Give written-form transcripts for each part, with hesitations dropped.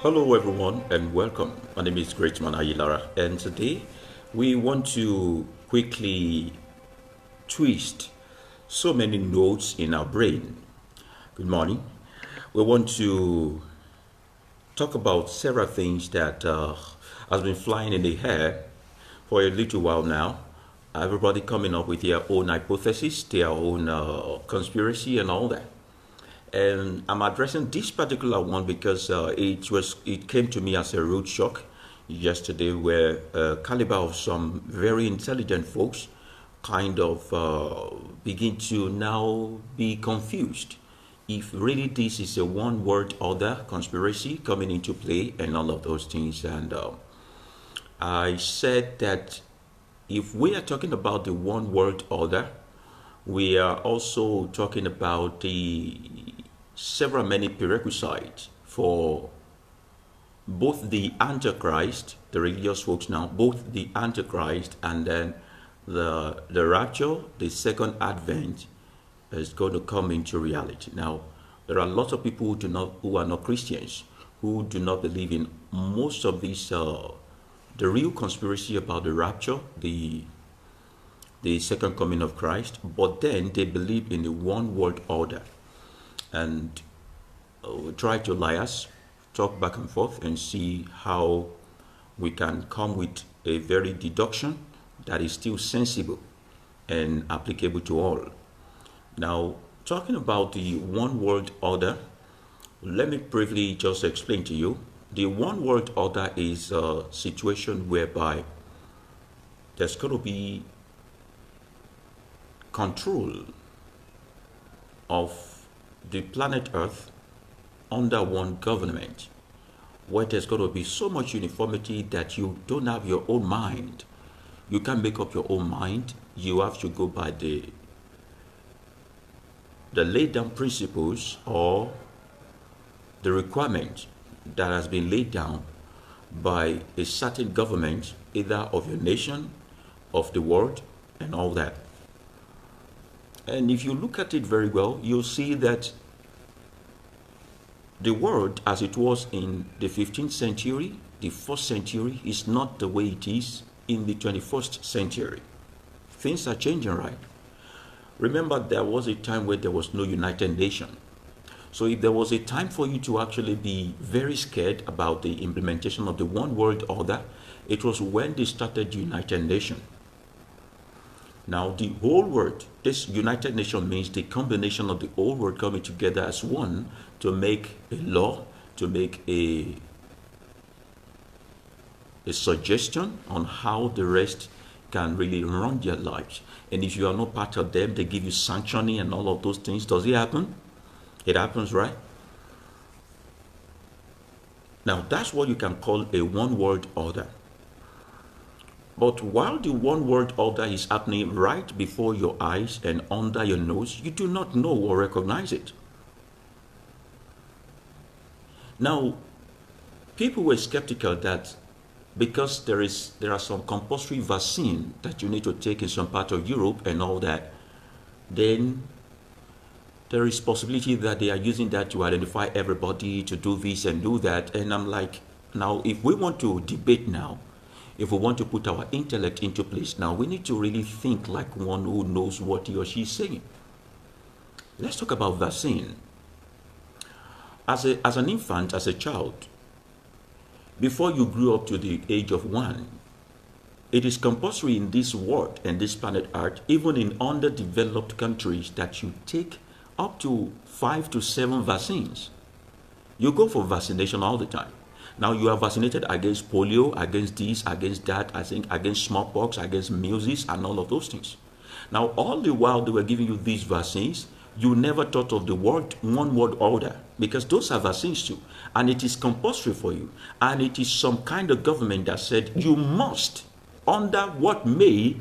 Hello, everyone, and welcome. My name is Greatman Ayilara, and today we want to quickly twist so many nodes in our brain. Good morning. We want to talk about several things that has been flying in the air for a little while now. Everybody coming up with their own hypothesis, their own conspiracy, and all that. And I'm addressing this particular one because it came to me as a rude shock yesterday, where a caliber of some very intelligent folks kind of begin to now be confused if really this is a one world order conspiracy coming into play and all of those things. And I said that if we are talking about the one world order, we are also talking about the several many prerequisites for both the Antichrist, the religious folks now, both the Antichrist and then the rapture, the second advent is going to come into reality. Now, there are lots of people who are not Christians, who do not believe in most of these, the real conspiracy about the rapture, the second coming of Christ, but then they believe in the one world order. And we'll try to liaise, talk back and forth, and see how we can come with a very deduction that is still sensible and applicable to all. Now, talking about the one world order, let me briefly just explain to you. The one world order is a situation whereby there's going to be control of the planet Earth under one government, where there's going to be so much uniformity that you don't have your own mind. You can't make up your own mind. You have to go by the laid down principles or the requirement that has been laid down by a certain government, either of your nation, of the world, and all that. And if you look at it very well, you'll see that the world as it was in the 15th century, the 1st century, is not the way it is in the 21st century. Things are changing, right? Remember, there was a time where there was no United Nations. So if there was a time for you to actually be very scared about the implementation of the one world order, it was when they started the United Nations. Now, the whole world, this United Nations means the combination of the whole world coming together as one to make a law, to make a suggestion on how the rest can really run their lives. And if you are not part of them, they give you sanctioning and all of those things. Does it happen? It happens, right? Now, that's what you can call a one world order. But while the one world order is happening right before your eyes and under your nose, you do not know or recognize it. Now, people were skeptical that because there are some compulsory vaccine that you need to take in some part of Europe and all that, then there is possibility that they are using that to identify everybody, to do this and do that. And I'm like, now, if we want to debate now, if we want to put our intellect into place now, we need to really think like one who knows what he or she is saying. Let's talk about vaccine. As an infant, as a child, before you grew up to the age of 1, it is compulsory in this world and this planet Earth, even in underdeveloped countries, that you take up to 5 to 7 vaccines. You go for vaccination all the time. Now you are vaccinated against polio, against this, against that, I think against smallpox, against measles, and all of those things. Now all the while they were giving you these vaccines, you never thought of the one world order, because those are vaccines too, and it is compulsory for you. And it is some kind of government that said you must, under what may,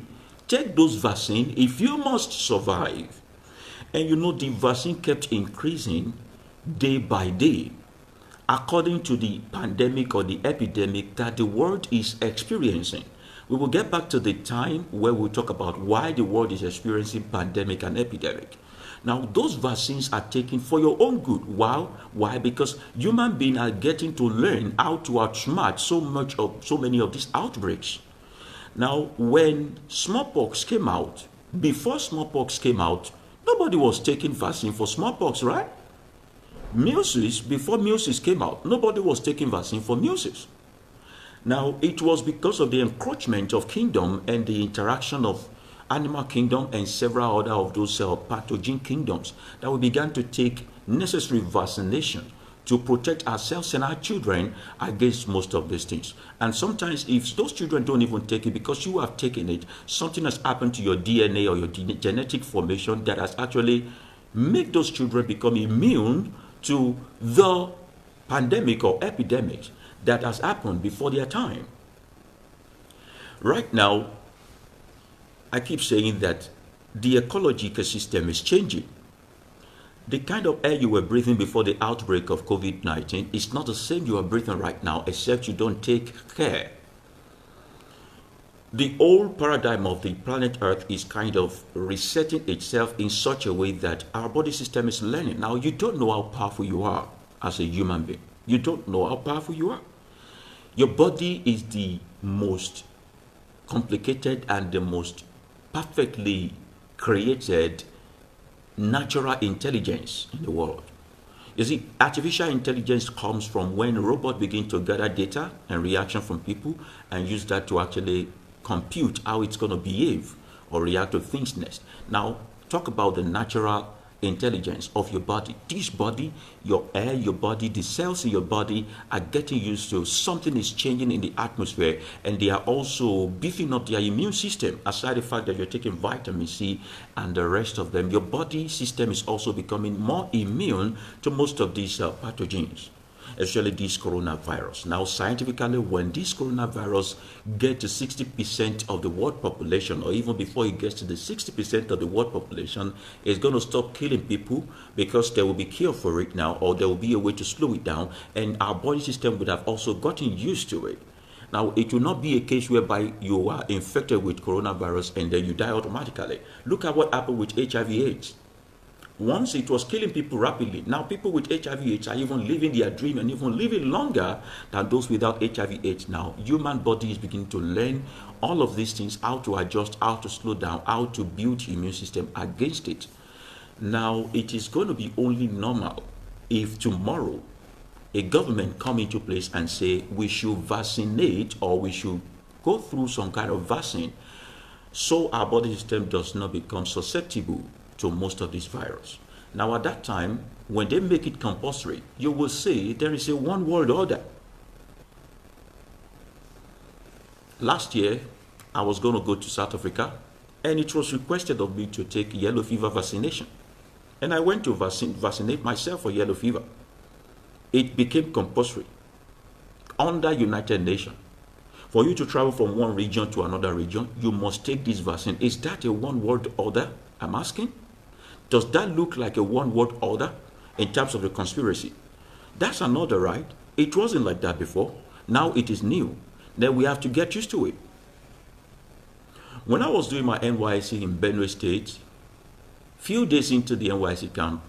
take those vaccines if you must survive. And you know, the vaccine kept increasing day by day, according to the pandemic or the epidemic that the world is experiencing. We will get back to the time where we'll talk about why the world is experiencing pandemic and epidemic. Now, those vaccines are taken for your own good. Wow. Why? Because human beings are getting to learn how to outsmart so many of these outbreaks. Now, when smallpox came out, before smallpox came out, nobody was taking vaccine for smallpox, right? Measles, before measles came out, nobody was taking vaccine for measles. Now, it was because of the encroachment of kingdom and the interaction of animal kingdom and several other of those pathogen kingdoms that we began to take necessary vaccination to protect ourselves and our children against most of these things. And sometimes if those children don't even take it because you have taken it, something has happened to your DNA or your genetic formation that has actually made those children become immune to the pandemic or epidemic that has happened before their time. Right now, I keep saying that the ecological system is changing. The kind of air you were breathing before the outbreak of COVID-19 is not the same you are breathing right now, except you don't take care. The old paradigm of the planet Earth is kind of resetting itself in such a way that our body system is learning. Now, you don't know how powerful you are as a human being. You don't know how powerful you are. Your body is the most complicated and the most perfectly created natural intelligence in the world. You see, artificial intelligence comes from when robots begin to gather data and reaction from people and use that to actually compute how it's going to behave or react to things next. Now, talk about the natural intelligence of your body. This body, your air, your body, the cells in your body are getting used to something is changing in the atmosphere, and they are also beefing up their immune system. Aside the fact that you're taking vitamin C and the rest of them, your body system is also becoming more immune to most of these pathogens, especially this coronavirus. Now, scientifically, when this coronavirus gets to 60% of the world population, or even before it gets to the 60% of the world population, it's going to stop killing people because there will be cure for it now, or there will be a way to slow it down, and our body system would have also gotten used to it. Now, it will not be a case whereby you are infected with coronavirus and then you die automatically. Look at what happened with HIV/AIDS. Once it was killing people rapidly. Now people with HIV/AIDS are even living their dream and even living longer than those without HIV/AIDS. Now human body is beginning to learn all of these things, how to adjust, how to slow down, how to build immune system against it. Now it is going to be only normal if tomorrow a government come into place and say we should vaccinate or we should go through some kind of vaccine so our body system does not become susceptible to most of this virus. Now at that time, when they make it compulsory, you will see there is a one world order. Last year, I was going to go to South Africa and it was requested of me to take yellow fever vaccination. And I went to vaccinate myself for yellow fever. It became compulsory under United Nations. For you to travel from one region to another region, you must take this vaccine. Is that a one world order? I'm asking. Does that look like a one world order in terms of the conspiracy? That's an order, right? It wasn't like that before. Now it is new. Then we have to get used to it. When I was doing my NYC in Benue State, few days into the NYC camp,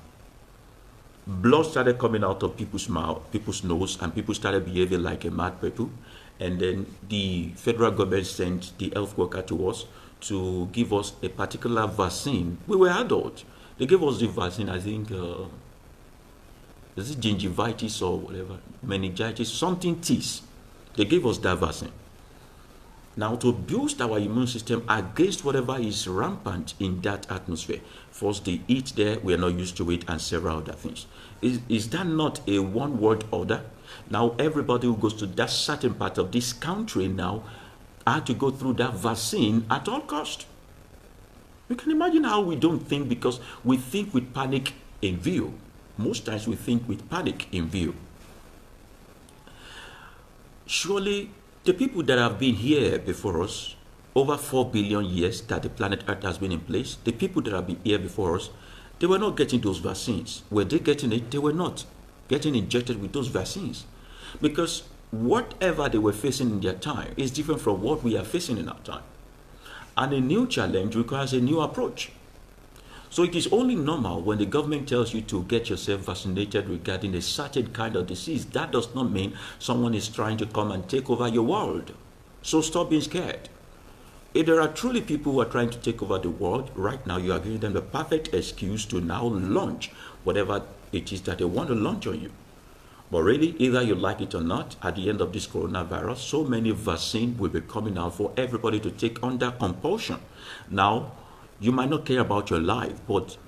blood started coming out of people's mouth, people's nose, and people started behaving like a mad people. And then the federal government sent the health worker to us to give us a particular vaccine. We were adults. They gave us the vaccine, I think, is it gingivitis or whatever, meningitis, something teeth. They gave us that vaccine. Now to boost our immune system against whatever is rampant in that atmosphere. First, the heat there, we are not used to it, and several other things. Is that not a one world order? Now everybody who goes to that certain part of this country now had to go through that vaccine at all cost. You can imagine how we don't think, because we think with panic in view. Most times we think with panic in view. Surely the people that have been here before us, over 4 billion years that the planet Earth has been in place, the people that have been here before us, they were not getting those vaccines. Were they getting it? They were not getting injected with those vaccines. Because whatever they were facing in their time is different from what we are facing in our time. And a new challenge requires a new approach. So it is only normal when the government tells you to get yourself vaccinated regarding a certain kind of disease. That does not mean someone is trying to come and take over your world. So stop being scared. If there are truly people who are trying to take over the world, right now you are giving them the perfect excuse to now launch whatever it is that they want to launch on you. But really, either you like it or not, at the end of this coronavirus, so many vaccines will be coming out for everybody to take under compulsion. Now, you might not care about your life, but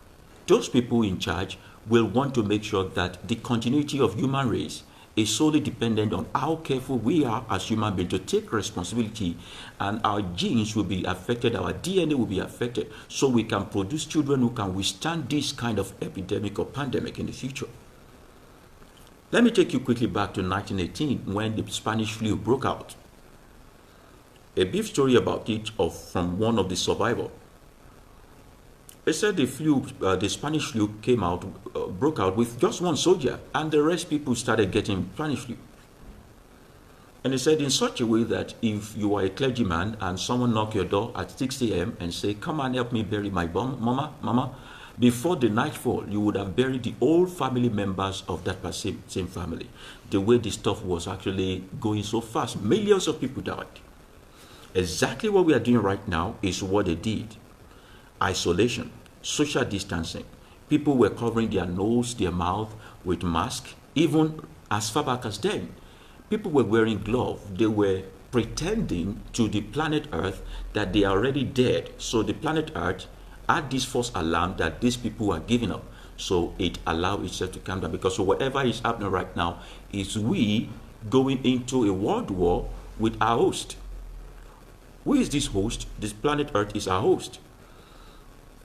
those people in charge will want to make sure that the continuity of human race is solely dependent on how careful we are as human beings to take responsibility, and our genes will be affected, our DNA will be affected, so we can produce children who can withstand this kind of epidemic or pandemic in the future. Let me take you quickly back to 1918 when the Spanish flu broke out. A brief story about it from one of the survivors. They said the Spanish flu broke out with just one soldier, and the rest people started getting Spanish flu. And they said in such a way that if you are a clergyman and someone knock your door at 6 a.m. and say, "Come and help me bury my mama," before the nightfall, you would have buried the whole family members of that same family. The way the stuff was actually going so fast, millions of people died. Exactly what we are doing right now is what they did. Isolation, social distancing. People were covering their nose, their mouth with masks, even as far back as then. People were wearing gloves. They were pretending to the planet Earth that they are already dead. So the planet Earth had this false alarm that these people are giving up. So it allowed itself to calm down, because whatever is happening right now is we going into a world war with our host. Who is this host? This planet Earth is our host.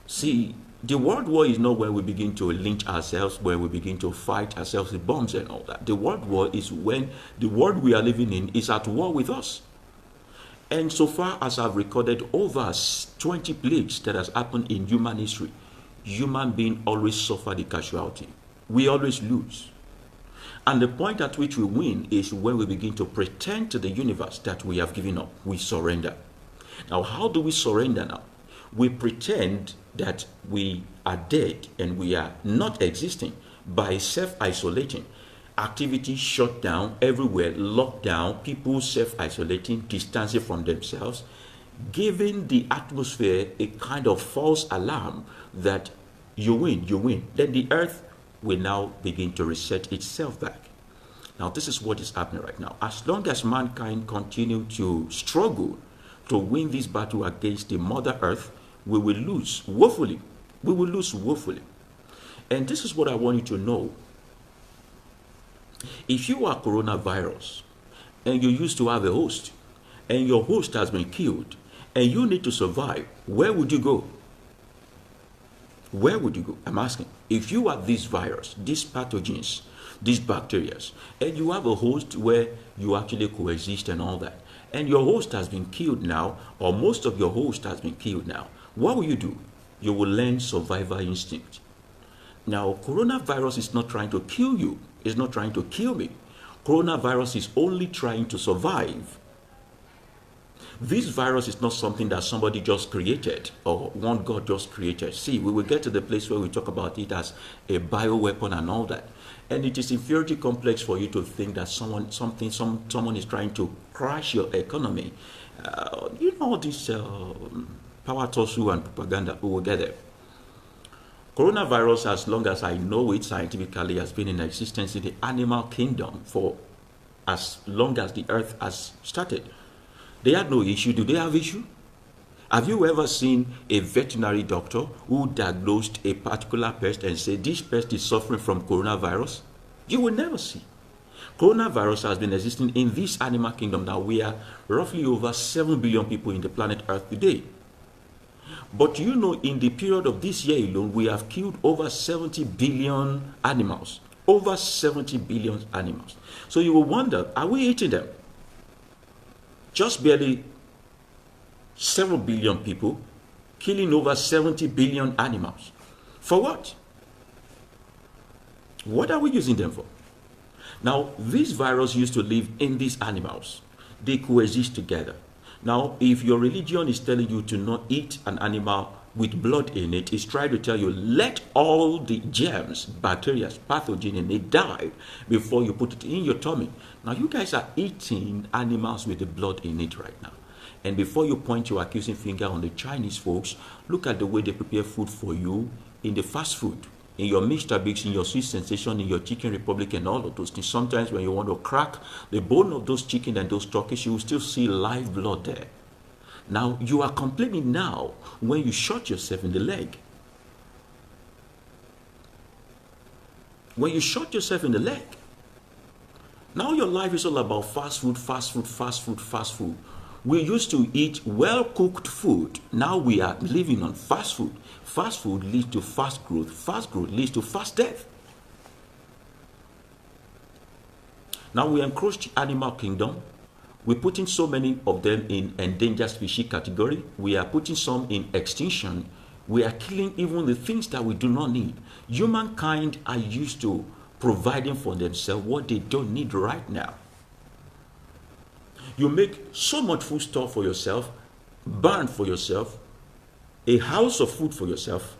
See, the world war is not when we begin to lynch ourselves, when we begin to fight ourselves with bombs and all that. The world war is when the world we are living in is at war with us. And so far as I've recorded over 20 plagues that has happened in human history, human beings always suffer the casualty. We always lose. And the point at which we win is when we begin to pretend to the universe that we have given up. We surrender. Now, how do we surrender now? We pretend that we are dead and we are not existing by self-isolating. Activity shut down everywhere, locked down, people self-isolating, distancing from themselves, giving the atmosphere a kind of false alarm that you win, you win. Then the earth will now begin to reset itself back. Now, this is what is happening right now. As long as mankind continue to struggle to win this battle against the Mother Earth, we will lose woefully. We will lose woefully. And this is what I want you to know. If you are coronavirus and you used to have a host and your host has been killed and you need to survive, where would you go? Where would you go? I'm asking. If you are this virus, these pathogens, these bacteria, and you have a host where you actually coexist and all that, and your host has been killed now, or most of your host has been killed now, what will you do? You will learn survival instinct. Now, coronavirus is not trying to kill you. It's not trying to kill me. Coronavirus is only trying to survive. This virus is not something that somebody just created or one God just created. See, we will get to the place where we talk about it as a bioweapon and all that. And it is inferiority complex for you to think that someone is trying to crash your economy. This power tussle and propaganda. We will get there. Coronavirus, as long as I know it scientifically, has been in existence in the animal kingdom for as long as the earth has started. They had no issue. Do they have issue? Have you ever seen a veterinary doctor who diagnosed a particular pest and said this pest is suffering from coronavirus? You will never see. Coronavirus has been existing in this animal kingdom. Now we are roughly over 7 billion people in the planet Earth today. But in the period of this year alone, we have killed over 70 billion animals. Over 70 billion animals. So you will wonder, are we eating them? Just barely 7 billion people killing over 70 billion animals. For what? What are we using them for? Now, this virus used to live in these animals. They coexist together. Now, if your religion is telling you to not eat an animal with blood in it is trying to tell you, let all the germs, bacteria, pathogen in it die before you put it in your tummy. Now you guys are eating animals with the blood in it right now. And before you point your accusing finger on the Chinese folks, look at the way they prepare food for you in the fast food, in your Mr. Biggs, in your Sweet Sensation, in your Chicken Republic, and all of those things. Sometimes when you want to crack the bone of those chicken and those turkeys, you will still see live blood there. Now, you are complaining now when you shot yourself in the leg. When you shot yourself in the leg. Now your life is all about fast food, fast food, fast food, fast food. We used to eat well-cooked food. Now we are living on fast food. Fast food leads to fast growth. Fast growth leads to fast death. Now we encroach the animal kingdom. We're putting so many of them in endangered species category. We are putting some in extinction. We are killing even the things that we do not need. Humankind are used to providing for themselves what they don't need right now. You make so much food stuff for yourself, barn for yourself, a house of food for yourself,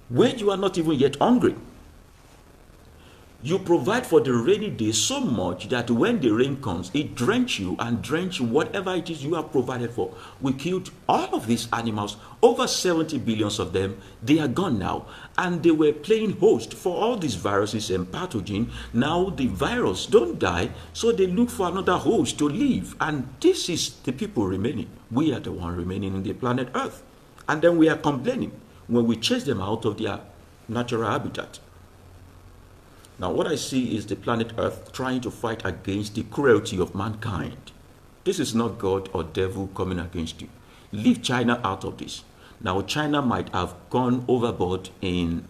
when you are not even yet hungry. You provide for the rainy day so much that when the rain comes, it drenches you and drenches whatever it is you have provided for. We killed all of these animals, over 70 billions of them. They are gone now. And they were playing host for all these viruses and pathogens. Now the virus don't die, so they look for another host to live. And this is the people remaining. We are the one remaining in the planet Earth. And then we are complaining when we chase them out of their natural habitat. Now, what I see is the planet Earth trying to fight against the cruelty of mankind. This is not God or devil coming against you. Leave China out of this. Now, China might have gone overboard in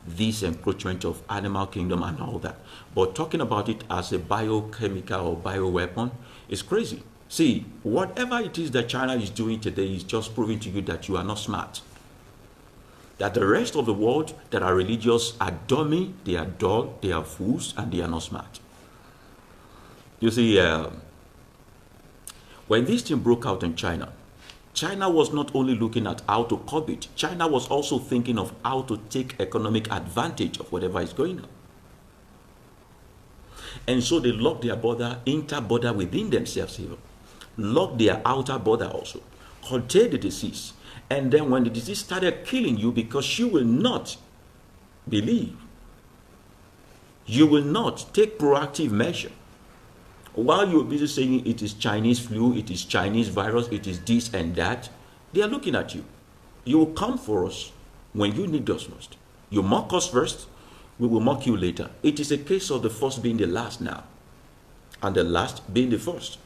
this encroachment of animal kingdom and all that. But talking about it as a biochemical or bioweapon is crazy. See, whatever it is that China is doing today is just proving to you that you are not smart. That the rest of the world that are religious are dummy, they are dull, they are fools, and they are not smart. You see, when this thing broke out in China, China was not only looking at how to curb it, China was also thinking of how to take economic advantage of whatever is going on. And so they locked their border, inter-border within themselves even, locked their outer border also, contained the disease. And then when the disease started killing you, because you will not believe, you will not take proactive measure. While you're busy saying it is Chinese flu, it is Chinese virus, it is this and that, they are looking at you. You will come for us when you need us most. You mock us first, we will mock you later. It is a case of the first being the last now, and the last being the first.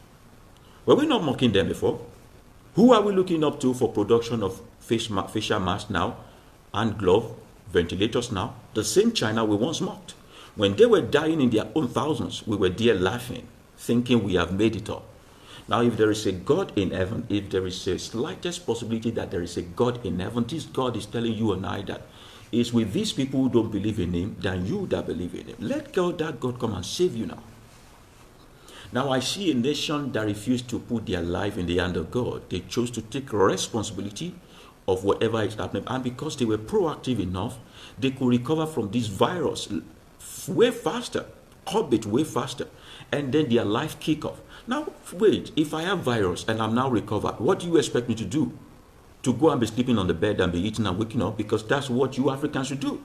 Were we not mocking them before? Who are we looking up to for production of facial masks now, and glove, ventilators now? The same China we once mocked. When they were dying in their own thousands, we were there laughing, thinking we have made it up. Now, if there is a God in heaven, if there is a slightest possibility that there is a God in heaven, this God is telling you and I that it's with these people who don't believe in him than you that believe in him. Let God, that God, come and save you now. Now I see a nation that refused to put their life in the hand of God. They chose to take responsibility of whatever is happening. And because they were proactive enough, they could recover from this virus way faster, curb it way faster, and then their life kick off. Now, wait, if I have virus and I'm now recovered, what do you expect me to do? To go and be sleeping on the bed and be eating and waking up? Because that's what you Africans should do.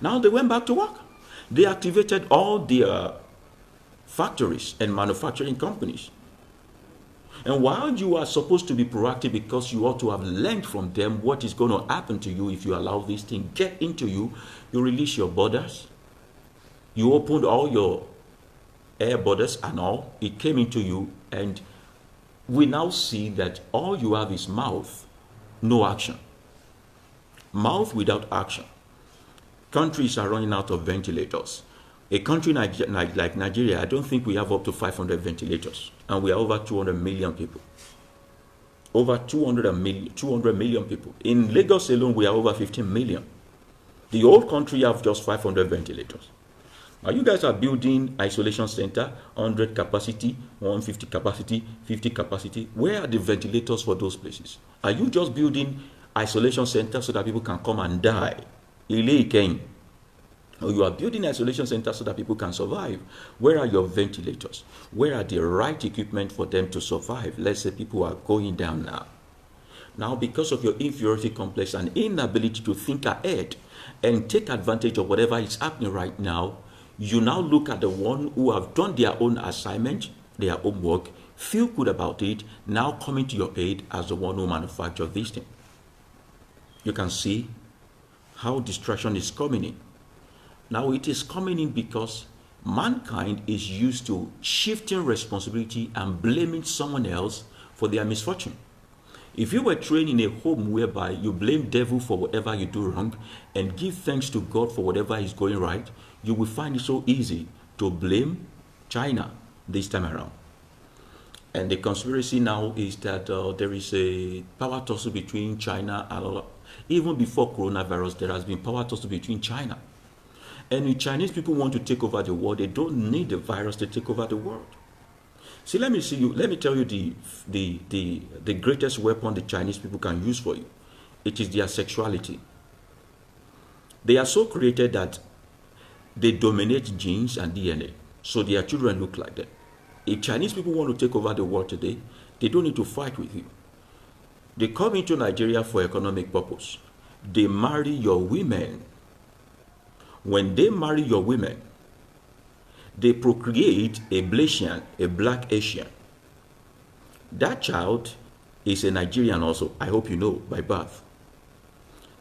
Now they went back to work. They activated all their factories and manufacturing companies. And while you are supposed to be proactive because you ought to have learned from them what is going to happen to you if you allow this thing get into you, you release your borders. You opened all your air borders and all. It came into you, and we now see that all you have is mouth, no action. Mouth without action. Countries are running out of ventilators. A country like Nigeria, I don't think we have up to 500 ventilators, and we are over 200 million people. Over 200 million people. In Lagos alone, we are over 15 million. The whole country have just 500 ventilators. Now you guys are building isolation center, 100 capacity, 150 capacity, 50 capacity. Where are the ventilators for those places? Are you just building isolation centers so that people can come and die. Ilé ìkẹyìn. Or you are building isolation centers so that people can survive. Where are your ventilators? Where are the right equipment for them to survive? Let's say people are going down now. Now, because of your inferiority complex and inability to think ahead and take advantage of whatever is happening right now, you now look at the one who have done their own assignment, their own work, feel good about it, now coming to your aid as the one who manufactured this thing. You can see how distraction is coming in. Now it is coming in because mankind is used to shifting responsibility and blaming someone else for their misfortune. If you were trained in a home whereby you blame devil for whatever you do wrong and give thanks to God for whatever is going right, you will find it so easy to blame China this time around. And the conspiracy now is that there is a power tussle between China and even before coronavirus, there has been power tussle between China. And the Chinese people want to take over the world. They don't need the virus to take over the world. See, let me tell you the greatest weapon the Chinese people can use for you. It is their sexuality. They are so created that they dominate genes and DNA. So their children look like them. If Chinese people want to take over the world today, they don't need to fight with you. They come into Nigeria for economic purpose. They marry your women. When they marry your women, they procreate a Blasian, a black Asian. That child is a Nigerian also, I hope you know, by birth.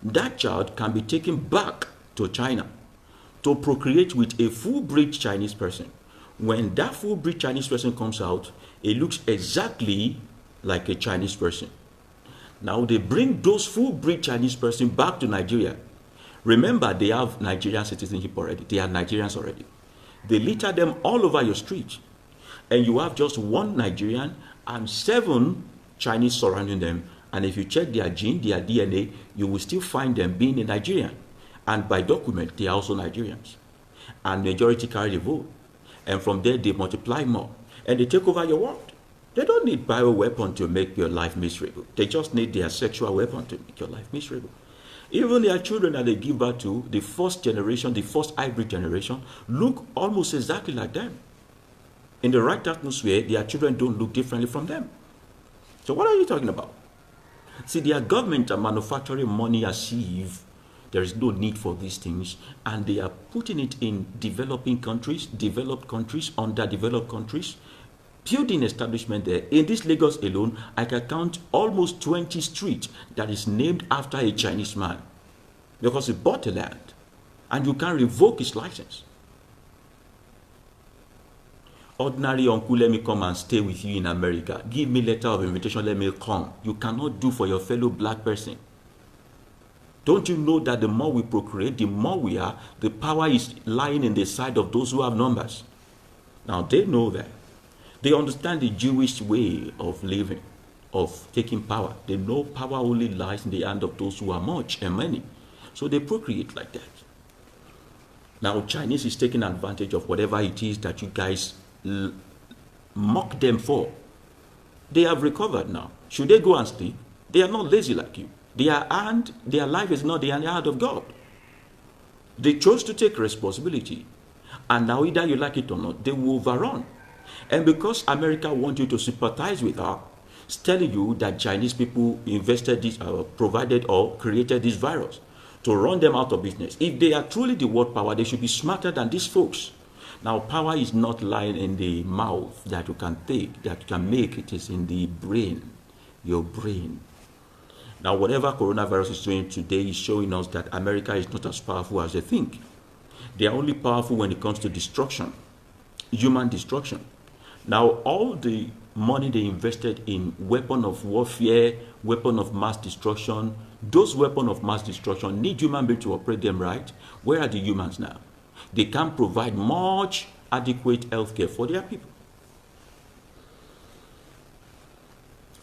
That child can be taken back to China to procreate with a full-breed Chinese person. When that full-breed Chinese person comes out, it looks exactly like a Chinese person. Now they bring those full-breed Chinese person back to Nigeria. Remember, they have Nigerian citizenship already. They are Nigerians already. They litter them all over your street. And you have just one Nigerian and 7 Chinese surrounding them. And if you check their gene, their DNA, you will still find them being a Nigerian. And by document, they are also Nigerians. And majority carry the vote. And from there, they multiply more. And they take over your world. They don't need bioweapon to make your life miserable. They just need their sexual weapon to make your life miserable. Even their children that they give birth to, the first generation, the first hybrid generation, look almost exactly like them. In the right atmosphere, their children don't look differently from them. So what are you talking about? See, their government are manufacturing money as if there is no need for these things, and they are putting it in developing countries, developed countries, underdeveloped countries, building establishment there. In this Lagos alone, I can count almost 20 streets that is named after a Chinese man because he bought the land and you can't revoke his license. Ordinary uncle, let me come and stay with you in America. Give me letter of invitation, let me come. You cannot do for your fellow black person. Don't you know that the more we procreate, the more we are, the power is lying in the side of those who have numbers. Now they know that. They understand the Jewish way of living, of taking power. They know power only lies in the hand of those who are much and many. So they procreate like that. Now Chinese is taking advantage of whatever it is that you guys mock them for. They have recovered now. Should they go and sleep? They are not lazy like you. Their life is not in the hand of God. They chose to take responsibility. And now either you like it or not, they will overrun. And because America wants you to sympathize with her, it's telling you that Chinese people invested this, provided or created this virus to run them out of business. If they are truly the world power, they should be smarter than these folks. Now, power is not lying in the mouth that you can take, that you can make. It is in the brain, your brain. Now, whatever coronavirus is doing today is showing us that America is not as powerful as they think. They are only powerful when it comes to destruction, human destruction. Now, all the money they invested in weapon of warfare, weapon of mass destruction, those weapons of mass destruction need human beings to operate them right. Where are the humans now? They can't provide much adequate health care for their people.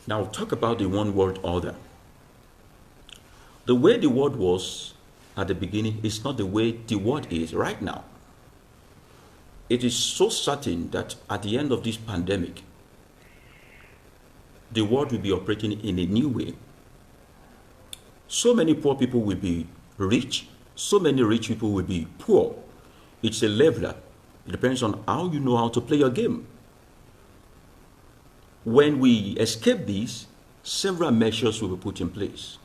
Now, talk about the one world order. The way the world was at the beginning is not the way the world is right now. It is so certain that at the end of this pandemic, the world will be operating in a new way. So many poor people will be rich. So many rich people will be poor. It's a leveler. It depends on how you know how to play your game. When we escape this, several measures will be put in place.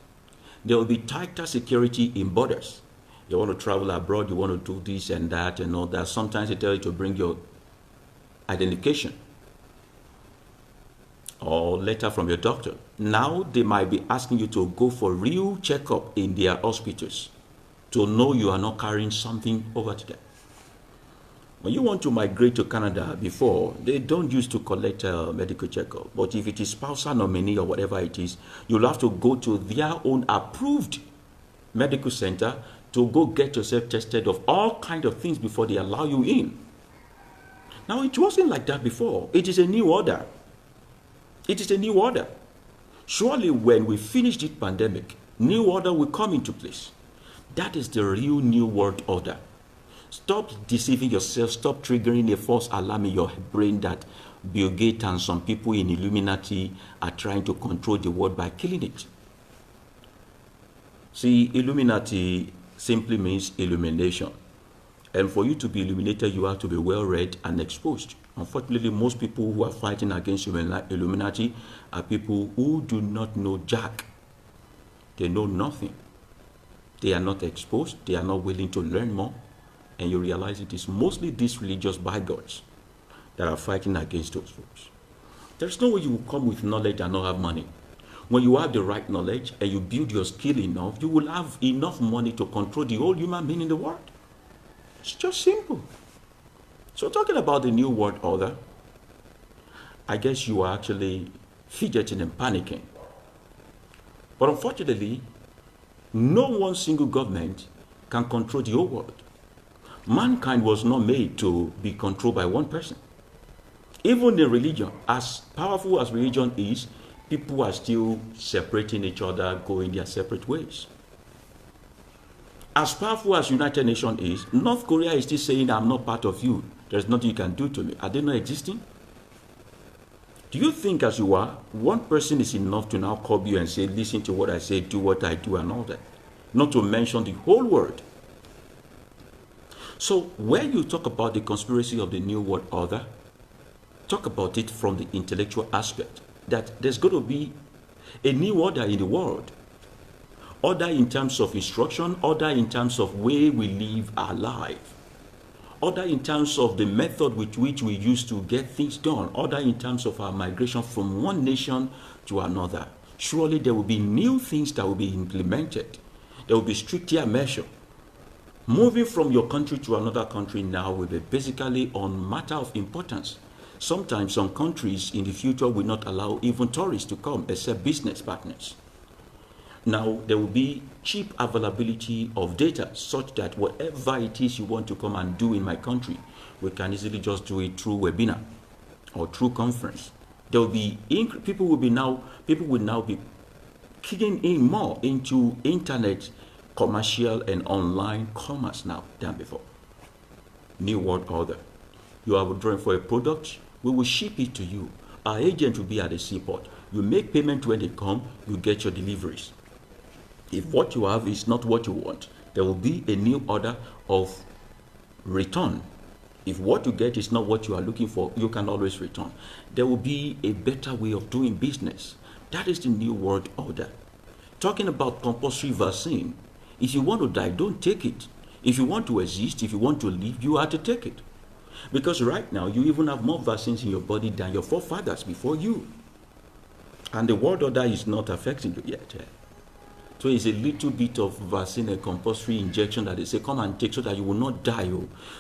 There will be tighter security in borders. You want to travel abroad, you want to do this and that and all that. Sometimes they tell you to bring your identification or letter from your doctor. Now they might be asking you to go for real checkup in their hospitals to know you are not carrying something over to them. When you want to migrate to Canada before, they don't used to collect a medical checkup. But if it is spousal nominee or whatever it is, you'll have to go to their own approved medical center to go get yourself tested of all kinds of things before they allow you in. Now, it wasn't like that before. It is a new order. It is a new order. Surely when we finish this pandemic, new order will come into place. That is the real new world order. Stop deceiving yourself. Stop triggering a false alarm in your brain that Bill Gates and some people in Illuminati are trying to control the world by killing it. See, Illuminati simply means illumination. And for you to be illuminated, you have to be well read and exposed. Unfortunately, most people who are fighting against Illuminati are people who do not know jack. They know nothing. They are not exposed. They are not willing to learn more. And you realize it is mostly these religious bigots that are fighting against those folks. There's no way you will come with knowledge and not have money. When you have the right knowledge and you build your skill enough, you will have enough money to control the whole human being in the world. It's just simple. So talking about the new world order, I guess you are actually fidgeting and panicking. But unfortunately, no one single government can control the whole world. Mankind was not made to be controlled by one person. Even in religion, as powerful as religion is, people are still separating each other, going their separate ways. As powerful as United Nations is, North Korea is still saying, I'm not part of you. There's nothing you can do to me. Are they not existing? Do you think as you are, one person is enough to now curb you and say, listen to what I say, do what I do and all that? Not to mention the whole world. So when you talk about the conspiracy of the New World Order, talk about it from the intellectual aspect, that there's going to be a new order in the world. Order in terms of instruction, order in terms of way we live our life, order in terms of the method with which we use to get things done, order in terms of our migration from one nation to another. Surely there will be new things that will be implemented. There will be stricter measures. Moving from your country to another country now will be basically on matter of importance. Sometimes some countries in the future will not allow even tourists to come except business partners. Now, there will be cheap availability of data such that whatever it is you want to come and do in my country, we can easily just do it through webinar or through conference. There will be people will now be kicking in more into internet commercial and online commerce now than before. New world order. You are withdrawing for a product, we will ship it to you. Our agent will be at the seaport. You make payment when they come, you get your deliveries. If what you have is not what you want, there will be a new order of return. If what you get is not what you are looking for, you can always return. There will be a better way of doing business. That is the new world order. Talking about compulsory vaccine, if you want to die, don't take it. If you want to exist, if you want to live, you have to take it. Because right now, you even have more vaccines in your body than your forefathers before you. And the world order is not affecting you yet. So it's a little bit of vaccine and compulsory injection that they say, come and take so that you will not die,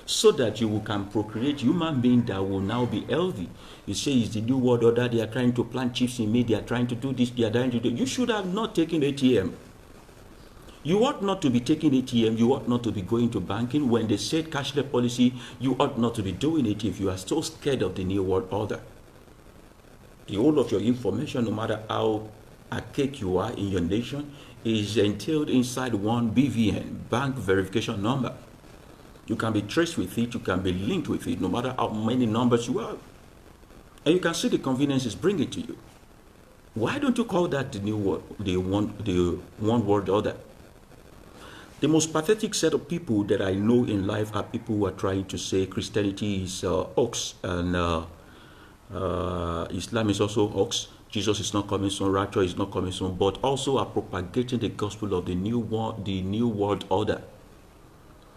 so that you can procreate human beings that will now be healthy. You say it's the new world order, they are trying to plant chips in me, they are trying to do this, they are trying to do. You should have not taken ATM. You ought not to be taking ATM, you ought not to be going to banking. When they said cashless policy, you ought not to be doing it if you are so scared of the new world order. The whole of your information, no matter how archaic you are in your nation, is entailed inside one BVN, bank verification number. You can be traced with it, you can be linked with it, no matter how many numbers you have. And you can see the conveniences bring it to you. Why don't you call that the new world, the one world order? The most pathetic set of people that I know in life are people who are trying to say Christianity is hoax and Islam is also hoax. Jesus is not coming soon, rapture is not coming soon, but also are propagating the gospel of the new world order.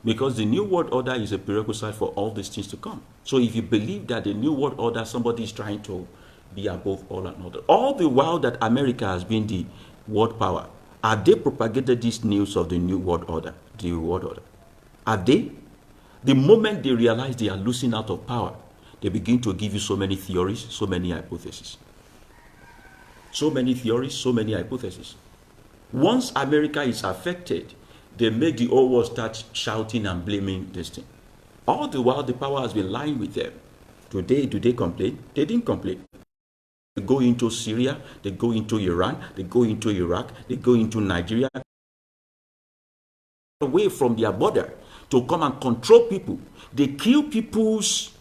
Because the new world order is a prerequisite for all these things to come. So if you believe that the new world order, somebody is trying to be above all and all the while that America has been the world power, have they propagated this news of the new world order? The world order. Have they? The moment they realize they are losing out of power, they begin to give you so many theories, so many hypotheses. So many theories, so many hypotheses. Once America is affected, they make the whole world start shouting and blaming this thing. All the while, the power has been lying with them. Today, do they complain? They didn't complain. They go into Syria, they go into Iran, they go into Iraq, they go into Nigeria, away from their border to come and control people. They kill people's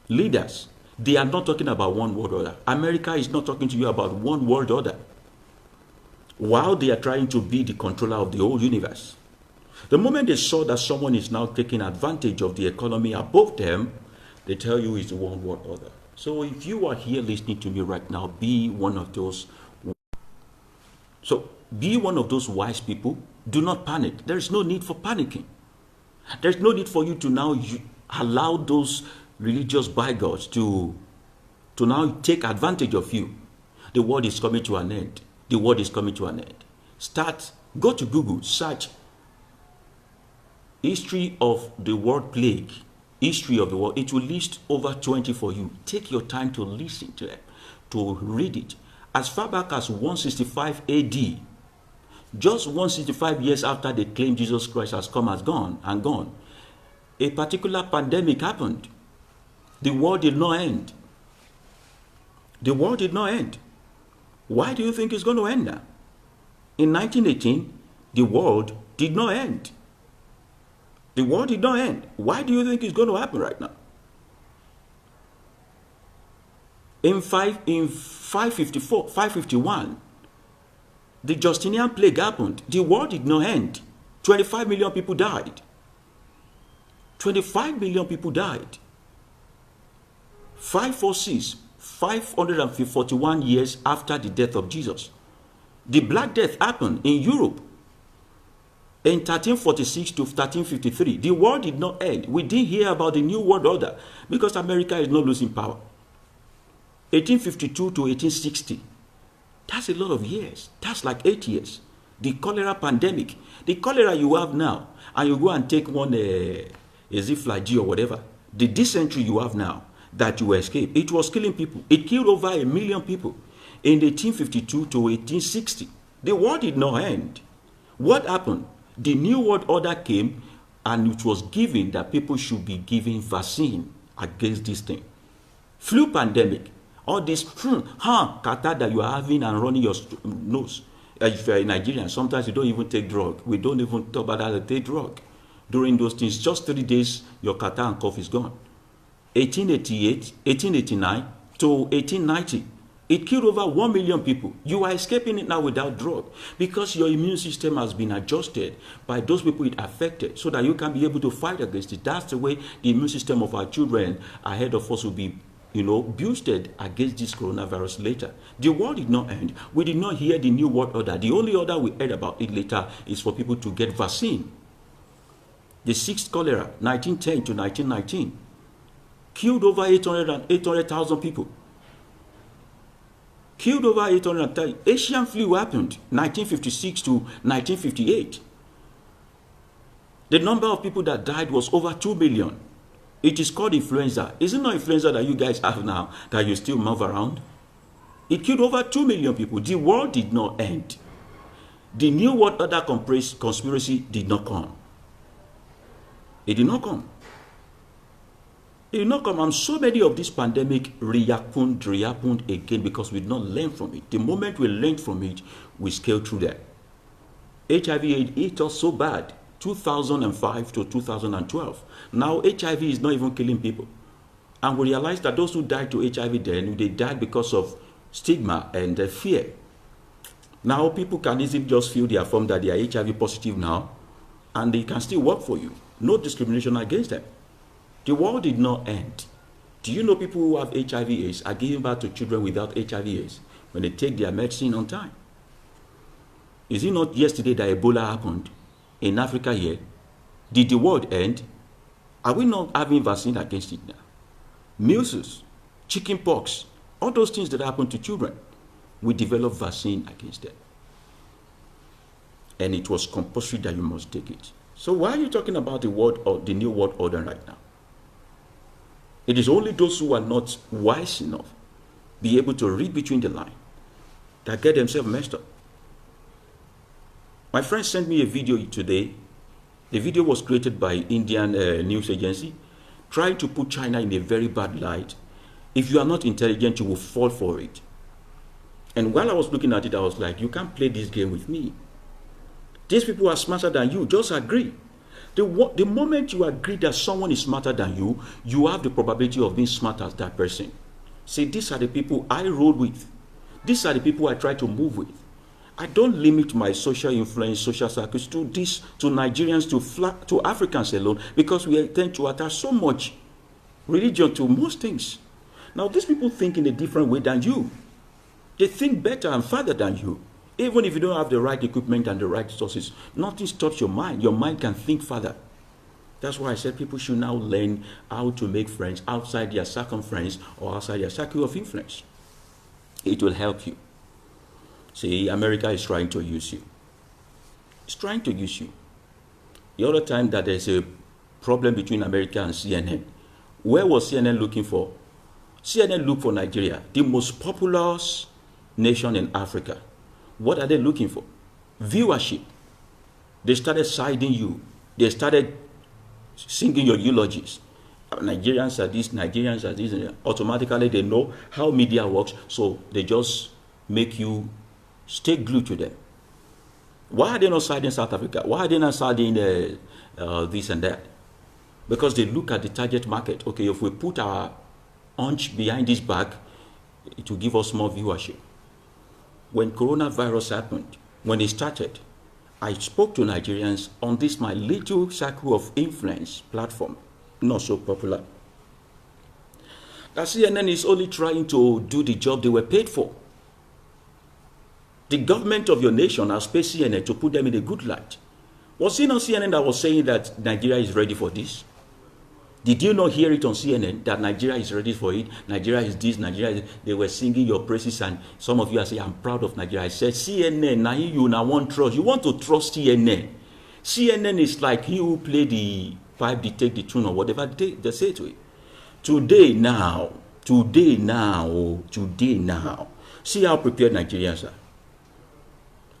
leaders. They are not talking about one world order. America is not talking to you about one world order. While they are trying to be the controller of the whole universe. The moment they saw that someone is now taking advantage of the economy above them, they tell you it's the one world order. So if you are here listening to me right now, be one of those. So be one of those wise people. Do not panic. There is no need for panicking. There's no need for you to now allow those religious bigots to now take advantage of you. The world is coming to an end. The world is coming to an end. Go to Google, search history of the world plague, history of the world. It will list over 20 for you. Take your time to listen to it, to read it. As far back as 165 AD, just 165 years after they claim Jesus Christ has come, has gone, a particular pandemic happened. The world did not end. The world did not end. Why do you think it's going to end now? In 1918, the world did not end. The world did not end. Why do you think it's going to happen right now? In 551, the Justinian plague happened. The world did not end. 25 million people died. 25 million people died. 546, 541 years after the death of Jesus. The Black Death happened in Europe in 1346 to 1353. The world did not end. We didn't hear about the New World Order because America is not losing power. 1852 to 1860. That's a lot of years. That's like 8 years. The cholera pandemic. The cholera you have now, and you go and take one, is it flagyl or whatever, the dysentery you have now, that you escape, it was killing people. It killed over 1 million people in 1852 to 1860. The world did not end. What happened? The New World Order came, and it was given that people should be given vaccine against this thing. Flu pandemic, all this catarrh that you are having and running your nose. If you are in Nigeria, sometimes you don't even take drug. We don't even talk about that, take drug. During those things, just 3 days, your catarrh and cough is gone. 1888, 1889 to 1890. It killed over 1 million people. You are escaping it now without drug because your immune system has been adjusted by those people it affected so that you can be able to fight against it. That's the way the immune system of our children ahead of us will be, boosted against this coronavirus later. The world did not end. We did not hear the New World Order. The only order we heard about it later is for people to get vaccine. The sixth cholera, 1910 to 1919, killed over 800,000 people. Killed over 830. Asian flu happened 1956 to 1958. The number of people that died was over 2 million. It is called influenza. Is it not influenza that you guys have now that you still move around? It killed over 2 million people. The world did not end. The New World Order conspiracy did not come. It did not come. It did not come. And so many of this pandemic reopened again because we did not learn from it. The moment we learned from it, we scaled through that. HIV hit us so bad, 2005 to 2012. Now HIV is not even killing people. And we realized that those who died to HIV then, they died because of stigma and fear. Now people can easily just fill their form that they are HIV positive now, and they can still work for you. No discrimination against them. The world did not end. Do you know people who have HIV/AIDS are giving birth to children without HIV/AIDS when they take their medicine on time? Is it not yesterday that Ebola happened in Africa here? Did the world end? Are we not having vaccine against it now? Measles, chicken pox, all those things that happen to children, we develop vaccine against them. And it was compulsory that you must take it. So why are you talking about the world or the new world order right now? It is only those who are not wise enough, be able to read between the lines, that get themselves messed up. My friend sent me a video today. The video was created by Indian news agency, trying to put China in a very bad light. If you are not intelligent, you will fall for it. And while I was looking at it, I was like, you can't play this game with me. These people are smarter than you. Just agree. The moment you agree that someone is smarter than you, you have the probability of being smarter as that person. See, these are the people I roll with. These are the people I try to move with. I don't limit my social influence, social circles to Nigerians, to Africans alone, because we tend to attach so much religion to most things. Now, these people think in a different way than you. They think better and further than you. Even if you don't have the right equipment and the right resources, nothing stops your mind. Your mind can think further. That's why I said people should now learn how to make friends outside their circumference or outside their circle of influence. It will help you. See, America is trying to use you. It's trying to use you. The other time that there's a problem between America and CNN, where was CNN looking for? CNN looked for Nigeria, the most populous nation in Africa. What are they looking for? Viewership. They started siding you. They started singing your eulogies. Nigerians are this, Nigerians are this. And automatically they know how media works, so they just make you stay glued to them. Why are they not siding South Africa? Why are they not siding this and that? Because they look at the target market. Okay, if we put our hunch behind this back, it will give us more viewership. When coronavirus happened, when it started, I spoke to Nigerians on this my little circle of influence platform, not so popular. That CNN is only trying to do the job they were paid for. The government of your nation has paid CNN to put them in a good light. Was it not CNN that was saying that Nigeria is ready for this? Did you not hear it on CNN that Nigeria is ready for it? Nigeria is this, Nigeria is... They were singing your praises, and some of you are saying, I'm proud of Nigeria. I said, CNN, now you now want trust. You want to trust CNN. CNN is like he who play the pipe, they take the tune, or whatever they say to it. Today now, see how prepared Nigerians are.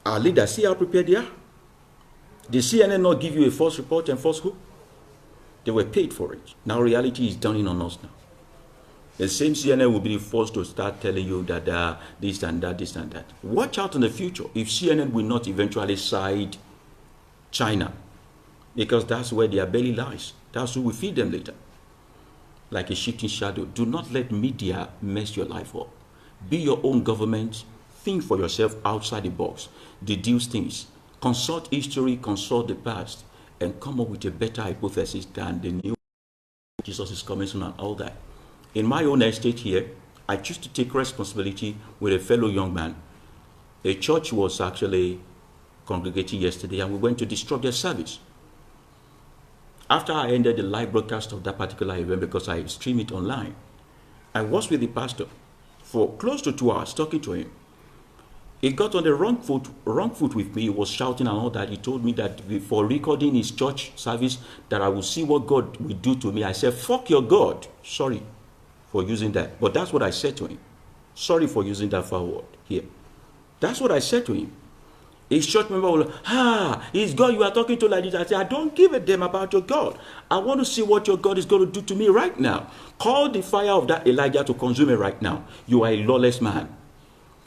Our leaders, see how prepared they are. Did CNN not give you a false report and false hope? They were paid for it. Now reality is dawning on us now. The same CNN will be forced to start telling you that this and that, this and that. Watch out in the future if CNN will not eventually side China, because that's where their belly lies. That's who will feed them later. Like a shifting shadow. Do not let media mess your life up. Be your own government. Think for yourself outside the box. Deduce things. Consult history, consult the past, and come up with a better hypothesis than the new Jesus is coming soon and all that. In my own estate here, I choose to take responsibility with a fellow young man. A church was actually congregating yesterday, and we went to disrupt their service. After I ended the live broadcast of that particular event, because I stream it online, I was with the pastor for close to 2 hours talking to him. He got on the wrong foot with me. He was shouting and all that. He told me that for recording his church service, that I will see what God will do to me. I said, fuck your God. Sorry for using that. But that's what I said to him. Sorry for using that foul word here. That's what I said to him. His church member will, it's God you are talking to like this. I said, I don't give a damn about your God. I want to see what your God is going to do to me right now. Call the fire of that Elijah to consume me right now. You are a lawless man.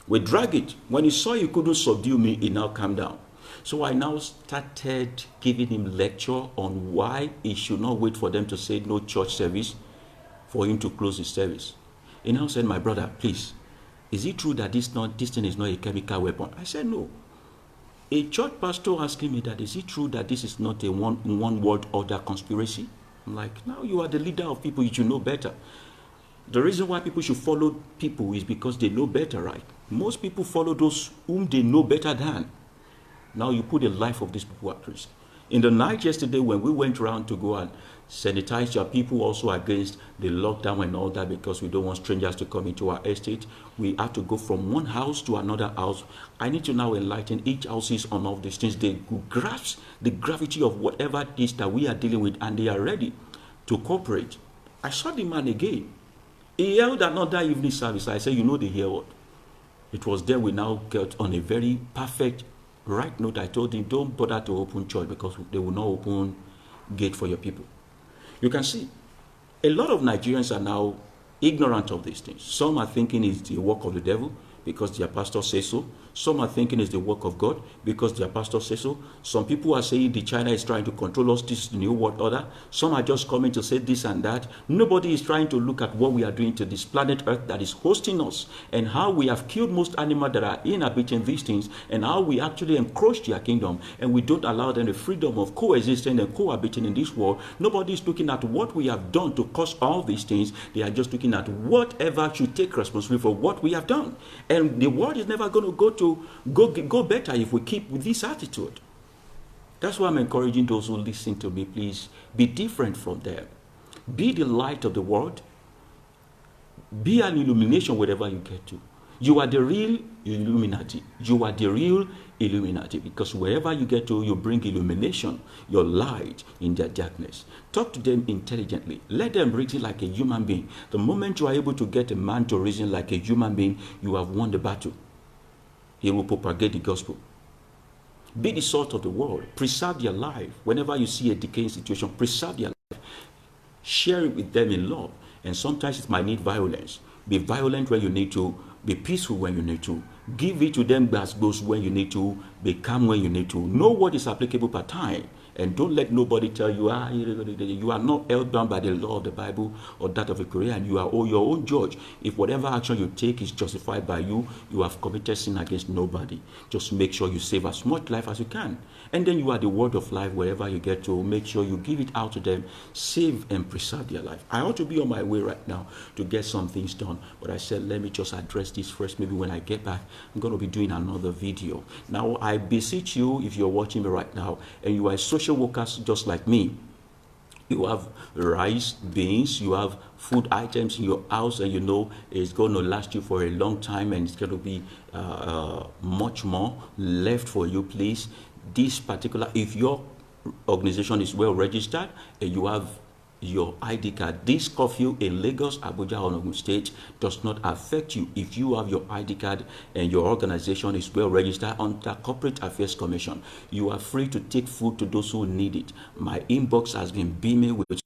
We drag it. When he saw he couldn't subdue me, he now calmed down. So I now started giving him lecture on why he should not wait for them to say no church service for him to close his service. He now said, my brother, please, Is it true that this thing is not a chemical weapon? I said no. A church pastor asking me that, is it true that this is not a one world order conspiracy? I'm like, now you are the leader of people, you should know better. The reason why people should follow people is because they know better, right? Most people follow those whom they know better than. Now you put the life of these people at risk. In the night yesterday, when we went around to go and sanitize your people also against the lockdown and all that, because we don't want strangers to come into our estate, we have to go from one house to another house. I need to now enlighten each houses on all these things. They grasp the gravity of whatever it is that we are dealing with, and they are ready to cooperate. I saw the man again. He held another evening service. I said, you know the hear what? It was there we now got on a very perfect right note. I told him, don't bother to open church because they will not open gate for your people. You can see a lot of Nigerians are now ignorant of these things. Some are thinking it's the work of the devil because their pastor says so. Some are thinking it's the work of God because their pastor says so. Some people are saying the China is trying to control us, this new world order. Some are just coming to say this and that. Nobody is trying to look at what we are doing to this planet Earth that is hosting us, and how we have killed most animals that are inhabiting these things, and how we actually encroach their kingdom, and we don't allow them the freedom of coexisting and cohabiting in this world. Nobody is looking at what we have done to cause all these things. They are just looking at whatever should take responsibility for what we have done. And the world is never going to go better if we keep with this attitude. That's why I'm encouraging those who listen to me, please be different from them. Be the light of the world. Be an illumination wherever you get to. You are the real Illuminati. You are the real Illuminati, because wherever you get to, you bring illumination, your light in their darkness. Talk to them intelligently. Let them reason like a human being. The moment you are able to get a man to reason like a human being, you have won the battle. He will propagate the gospel. Be the salt of the world. Preserve their life. Whenever you see a decaying situation, preserve their life. Share it with them in love. And sometimes it might need violence. Be violent when you need to. Be peaceful when you need to. Give it to them as goes when you need to. Be calm when you need to. Know what is applicable per time. And don't let nobody tell you, you are not held bound by the law of the Bible or that of a Korean. You are your own judge. If whatever action you take is justified by you, you have committed sin against nobody. Just make sure you save as much life as you can. And then you are the word of life wherever you get to. Make sure you give it out to them. Save and preserve their life. I ought to be on my way right now to get some things done. But I said, let me just address this first. Maybe when I get back, I'm going to be doing another video. Now, I beseech you, if you're watching me right now, and you are a social workers just like me, you have rice, beans, you have food items in your house, and you know it's going to last you for a long time, and it's going to be much more left for you. Please, this particular, if your organization is well registered and you have your ID card, this curfew in Lagos, Abuja, or Ogun State does not affect you if you have your ID card and your organization is well registered under Corporate Affairs Commission. You are free to take food to those who need it. My inbox has been beaming with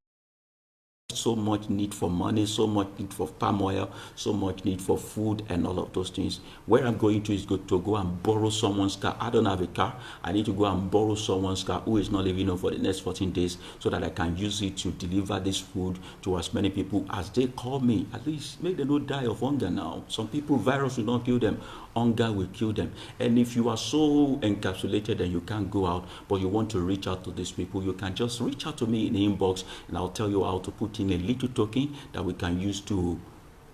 so much need for money, so much need for palm oil, so much need for food and all of those things. Where I'm going to is to go and borrow someone's car. I don't have a car. I need to go and borrow someone's car who is not living home for the next 14 days so that I can use it to deliver this food to as many people as they call me. At least make them not die of hunger now. Some people, virus will not kill them. Hunger will kill them. And if you are so encapsulated and you can't go out, but you want to reach out to these people, you can just reach out to me in the inbox, and I'll tell you how to put in a little token that we can use to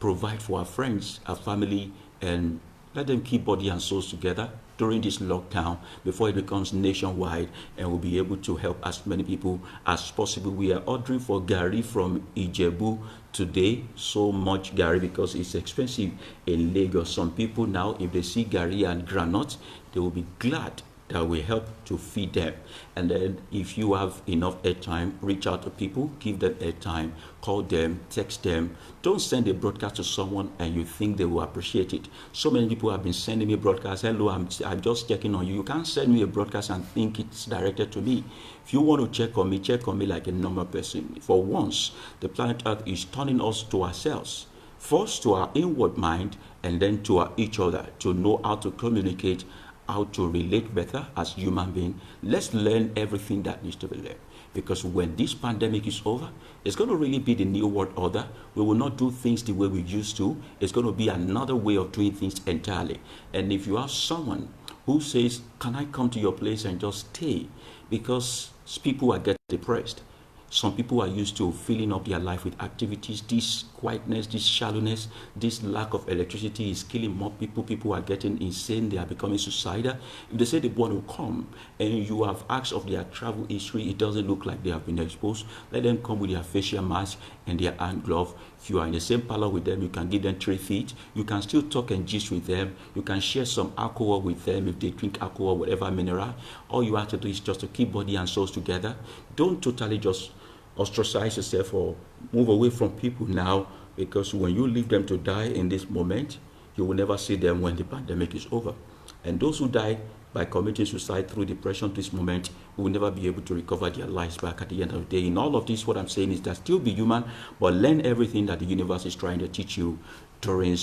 provide for our friends, our family, and let them keep body and souls together during this lockdown before it becomes nationwide, and we'll be able to help as many people as possible. We are ordering for Gary from Ijebu today, so much Gary because it's expensive in Lagos. Some people now, if they see Gary and granite, they will be glad that we help to feed them. And then if you have enough airtime, reach out to people, give them airtime, call them, text them. Don't send a broadcast to someone and you think they will appreciate it. So many people have been sending me broadcasts. Hello, I'm just checking on you. You can't send me a broadcast and think it's directed to me. If you want to check on me like a normal person. For once, the planet Earth is turning us to ourselves. First to our inward mind, and then to each other, to know how to communicate, how to relate better as human beings. Let's learn everything that needs to be learned. Because when this pandemic is over, it's going to really be the new world order. We will not do things the way we used to. It's going to be another way of doing things entirely. And if you have someone who says, can I come to your place and just stay? Because people are getting depressed. Some people are used to filling up their life with activities. This quietness, this shallowness, this lack of electricity is killing more people. People are getting insane. They are becoming suicidal. If they say they want to come and you have asked of their travel history, it doesn't look like they have been exposed. Let them come with their facial mask and their hand glove. If you are in the same parlor with them, you can give them 3 feet. You can still talk and gist with them. You can share some alcohol with them if they drink alcohol, whatever mineral. All you have to do is just to keep body and souls together. Don't totally just ostracize yourself or move away from people now, because when you leave them to die in this moment, you will never see them when the pandemic is over. And those who die by committing suicide through depression this moment will never be able to recover their lives back at the end of the day. In all of this, what I'm saying is that still be human, but learn everything that the universe is trying to teach you during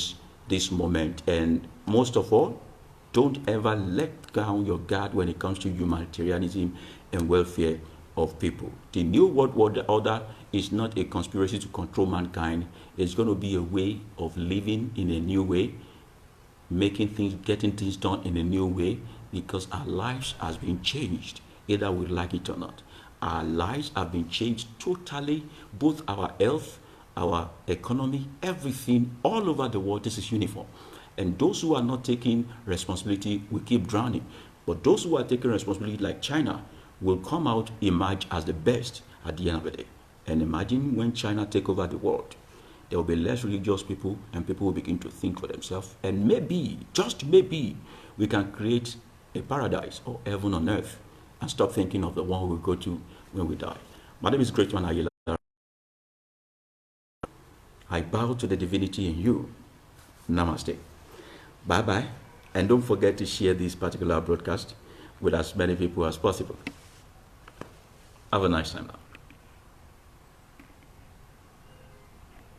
this moment. And most of all, don't ever let down your guard when it comes to humanitarianism and welfare of people. The new world order is not a conspiracy to control mankind. It's going to be a way of living in a new way, making things, getting things done in a new way, because our lives has been changed, either we like it or not. Our lives have been changed totally, both our health, our economy, everything all over the world. This is uniform. And those who are not taking responsibility will keep drowning. But those who are taking responsibility, like China, will come out, emerge as the best at the end of the day. And imagine when China take over the world, there will be less religious people and people will begin to think for themselves. And maybe, just maybe, we can create a paradise or heaven on earth and stop thinking of the one we will go to when we die. My name is Greatman, Ayilara. I bow to the divinity in you. Namaste. Bye-bye. And don't forget to share this particular broadcast with as many people as possible. Have a nice time now.